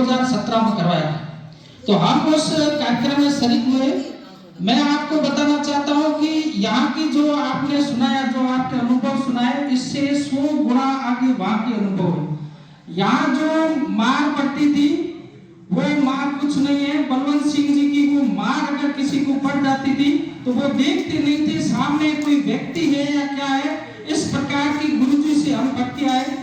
2017 में करवाया। तो हम उस कार्यक्रम में शरीक हुए। मैं आपको बताना चाहता हूं कि यहाँ की जो आपने सुनाया, जो आपके अनुभव सुनाए, इससे 100 गुना आगे वहां के अनुभव है। यहाँ जो मार पड़ती थी वो मार कुछ नहीं है। बलवंत सिंह जी की वो मार अगर किसी को पड़ जाती थी तो वो देखते नहीं थे सामने कोई व्यक्ति है या क्या है। इस प्रकार की गुरुजी से हम पढ़ के आए।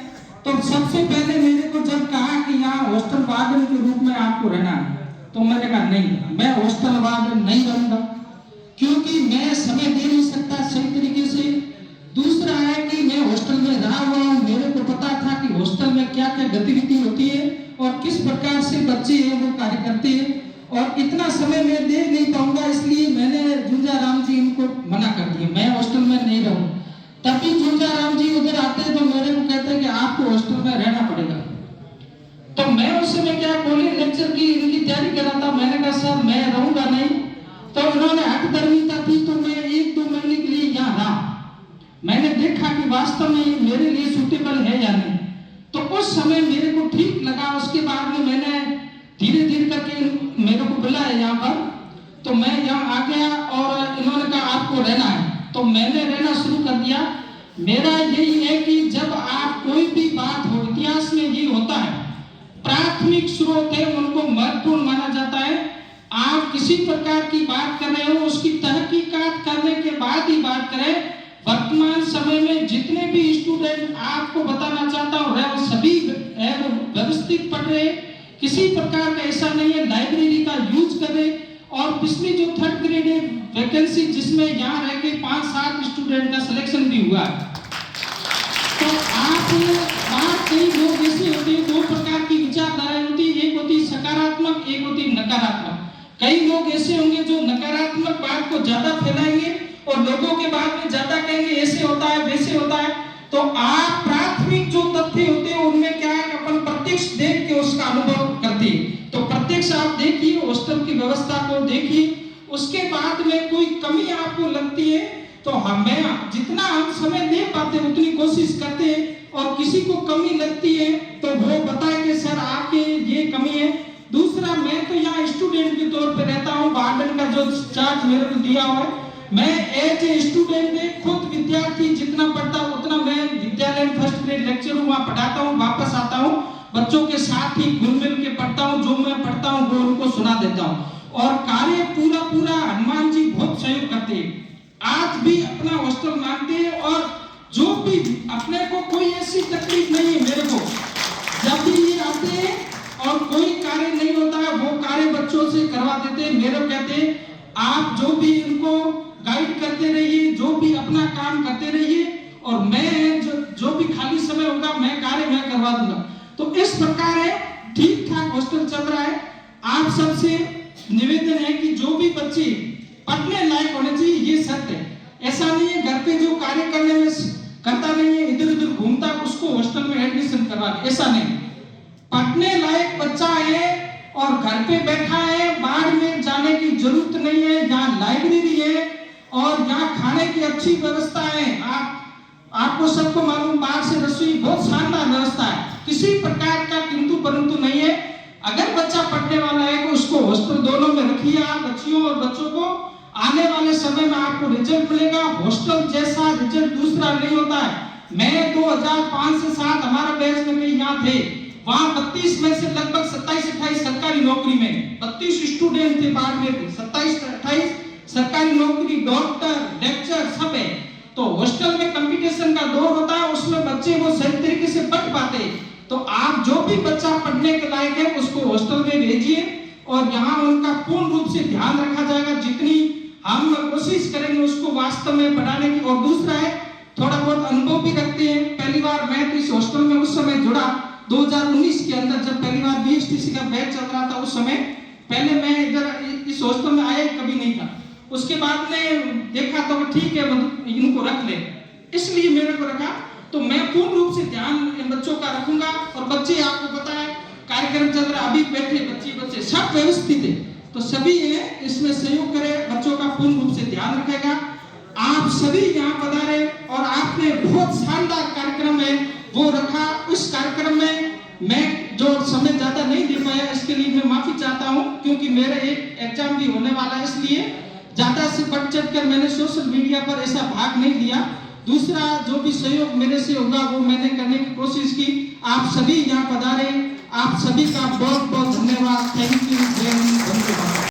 तो सबसे पहले मेरे को जब कहा कि यहाँ हॉस्टल वार्डन के रूप में आपको रहना है, तो मैंने कहा नहीं, मैं हॉस्टल वार्डन नहीं रहूंगा, क्योंकि मैं समय दे नहीं सकता सही तरीके से। दूसरा है कि मैं हॉस्टल में रहा हुआ हूँ, मेरे को पता था कि हॉस्टल में क्या क्या गतिविधि होती है और किस प्रकार से बच्चे हैं वो कार्य करते हैं, और इतना समय मैं दे नहीं पाऊंगा, इसलिए मैंने झुंझाराम जी इनको मना कर दिया, मैं हॉस्टल में नहीं रहूं। तभी झुंझाराम जी उधर आते तो मेरे को कहते कि आपको हॉस्टल में रहना पड़ेगा। तो मैं उस समय क्या कॉलेज लेक्चर की इनकी तैयारी कर रहा था। मैंने कहा सर मैं रहूंगा नहीं। तो उन्होंने हठधर्मिता थी तो मैं 1-2 महीने के लिए यहाँ रहा। मैंने देखा कि वास्तव में मेरे लिए सूटेबल है या नहीं। तो उस समय मेरे को ठीक लगा। उसके बाद में मैंने धीरे धीरे करके मेरे को बुलाया यहाँ पर, तो मैं यहाँ आ गया और इन्होंने कहा आपको रहना है, तो मैंने रहना शुरू कर दिया। मेरा यही है कि जब आप कोई भी बात हो, इतिहास में ये होता है, प्राथमिक स्रोत है उनको महत्वपूर्ण माना जाता है। आप किसी प्रकार की बात कर रहे हो उसकी तहकीकात करने के बाद ही बात करें। वर्तमान समय में जितने भी स्टूडेंट आपको बताना चाहता हूँ वो सभी व्यवस्थित पढ़ रहे, किसी प्रकार का ऐसा नहीं है लाइब्रेरी का यूज कर रहे। और पिछली जो 3rd ग्रेड वैकेंसी जिसमें यहाँ रह के 5-7 स्टूडेंट का सिलेक्शन भी हुआ है। तो आप बात कई लोग ऐसे होते हैं, 2 प्रकार की विचारधाराएं होती है, एक होती सकारात्मक, एक होती नकारात्मक। कई लोग ऐसे होंगे जो नकारात्मक बात को ज्यादा फैलाएंगे और लोगों के बाद में ज्यादा कहेंगे ऐसे होता है वैसे होता है। तो आप प्राथमिक जो तथ्य होते हैं उनमें क्या है, अपन प्रत्यक्ष देख के उसका अनुभव करते हैं। तो प्रत्यक्ष आप देखिए, हॉस्टल की व्यवस्था को देखिए, उसके बाद में कोई कमी आपको लगती है तो हमें जितना हम समय दे पाते हैं उतनी कोशिश करते हैं, और किसी को कमी लगती है तो वो बताए कि सर आपके ये कमी है। दूसरा, मैं तो यहाँ स्टूडेंट के तौर पे रहता हूँ, वार्डन का जो चार्ज मेरे को दिया हुआ है, मैं एज ए स्टूडेंट खुद विद्यार्थी जितना पढ़ता हूँ उतना मैं विद्यालय में 1st ग्रेड लेक्चर हूँ, वहाँ पढ़ाता हूँ, वापस आता हूँ, बच्चों के साथ ही घुल मिल के पढ़ता हूँ, जो मैं पढ़ता हूँ वो उनको सुना देता हूँ। और कार्य पूरा हनुमान जी बहुत सहयोग करते हैं, आज भी अपना हॉस्टल मानते हैं। और जो भी अपने को कोई ऐसी तकलीफ नहीं है, मेरे को जब भी ये आते हैं और कोई कार्य नहीं होता है वो कार्य बच्चों से करवा देते हैं। मेरे को कहते हैं आप जो भी इनको गाइड करते रहिए, जो भी अपना काम करते रहिए, और मैं जो भी खाली समय होगा मैं कार्य मैं करवा दूंगा। तो इस प्रकार है, ठीक ठाक हॉस्टल चल रहा है। आप सबसे निवेदन है कि जो भी बच्चे पढ़ने लायक होने चाहिए, ये सत्य है। ऐसा नहीं है घर पे जो कार्य करने में करता नहीं है, इधर उधर घूमता, उसको हॉस्टल में एडमिशन करवा दे, ऐसा नहीं। पढ़ने लायक बच्चा है और घर पे बैठा है, बाहर में जाने की जरूरत नहीं है, यहाँ लाइब्रेरी है और यहाँ खाने की अच्छी व्यवस्था है। आपको सबको मालूम, बाहर से रसोई बहुत शानदार व्यवस्था है, किसी प्रकार का किंतु परंतु नहीं है। अगर बच्चा पढ़ने वाला है तो उसको हॉस्टल दोनों में रखिए आप, बच्चियों और बच्चों को। आने वाले समय में आपको रिजल्ट मिलेगा, हॉस्टल जैसा रिजल्ट दूसरा नहीं होता है। मैं 2005 से 7 हमारा बैच में कहीं यहाँ थे, वहाँ 32 में से लगभग 27-28 सरकारी नौकरी में, 32 स्टूडेंट थे, बाद में 27-28 सरकारी नौकरी, डॉक्टर, लेक्चर सब है। तो हॉस्टल में कंपटीशन का दौर होता है, उसमें बच्चे वो सही तरीके से पढ़ पाते। तो आप जो भी बच्चा पढ़ने के लायक है उसको हॉस्टल में भेजिए और यहाँ उनका पूर्ण रूप से ध्यान रखा जाएगा। जितनी हम कोशिश करेंगे उसको वास्तव में पढ़ाने की। और दूसरा है, थोड़ा बहुत अनुभव भी रखते हैं। पहली बार मैं तो इस हॉस्टल में उस समय जुड़ा 2019 के अंदर, जब पहली बार बीएसटीसी का बैच चल रहा था, उस समय पहले मैं इधर इस हॉस्टल में आया कभी नहीं था। उसके बाद में देखा तो ठीक है इनको रख ले, इसलिए मेरे को रखा। तो मैं पूर्ण रूप से ध्यान इन बच्चों का रखूंगा। और बच्चे, आपको पता है कार्यक्रम चल रहा है, अभी बैठे बच्चे सब व्यवस्थित है, तो सभी है इसमें सहयोग करें, बच्चों का पूर्ण रूप से ध्यान रखेगा। आप सभी यहाँ पधारे और आपने बहुत शानदार कार्यक्रम है वो रखा। उस कार्यक्रम में मैं जो समय ज्यादा नहीं दे पाया, चाहता हूं, क्योंकि मेरे एक एग्जाम भी होने वाला है, इसलिए ज्यादा से बढ़ चढ़ कर मैंने सोशल मीडिया पर ऐसा भाग नहीं लिया। दूसरा जो भी सहयोग मेरे से होगा वो मैंने करने की कोशिश की। आप सभी यहाँ पधारे, आप सभी का बहुत बहुत धन्यवाद। Thank you.